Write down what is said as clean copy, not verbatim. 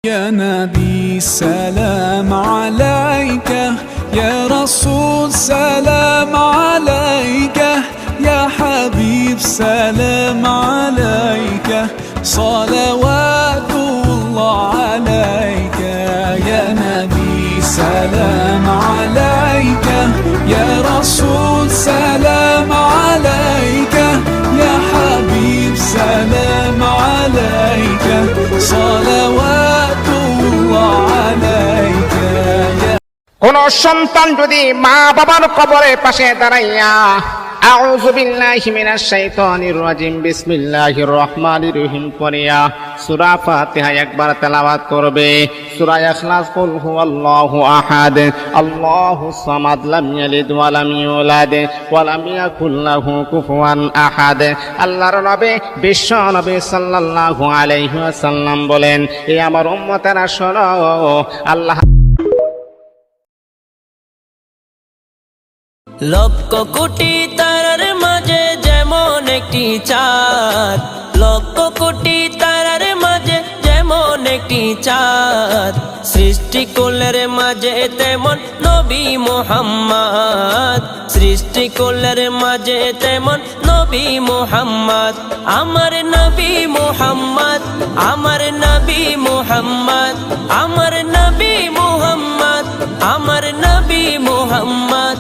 يا نبي سلام عليك، يا رسول سلام عليك، يا حبيب سلام عليك، صلوات الله عليك. يا نبي سلام عليك، يا رسول سلام عليك، يا حبيب سلام عليك، صلوات الله عليك. কোন সন্তান যদি মা বাবার কবরের পাশে দাঁড়াইয়া আউযু বিল্লাহি মিনাশ শাইতানির রাজিম বিসমিল্লাহির রহমানির রহিম পড়িয়া সূরা ফাতিহা একবার তেলাওয়াত করবে, সূরা ইখলাস কুল হুয়াল্লাহু আহাদ আল্লাহুস সামাদ লাম ইয়ালিদ ওয়া লাম ইউলাদ ওয়া লাম ইয়াকুল লাহু কুফুয়ান আহাদ। আল্লাহর নবী বিশ্ব নবী সাল্লাল্লাহু আলাইহি ওয়াসাল্লাম বলেন, এ আমার উম্মতেরা শোনো, আল্লাহ লক্ষ কোটি তারার মাঝে যেমন একটি চাঁদ, লক্ষ কোটি তারার মাঝে যেমন একটি চাঁদ, সৃষ্টিকুলের মাঝে তেমন নবী মুহাম্মদ, সৃষ্টিকুলের মাঝে তেমন নবী মুহাম্মদ। আমার নবী মুহাম্মদ, আমার নবী মুহাম্মদ, আমার নবী মুহাম্মদ, আমার নবী মুহাম্মদ।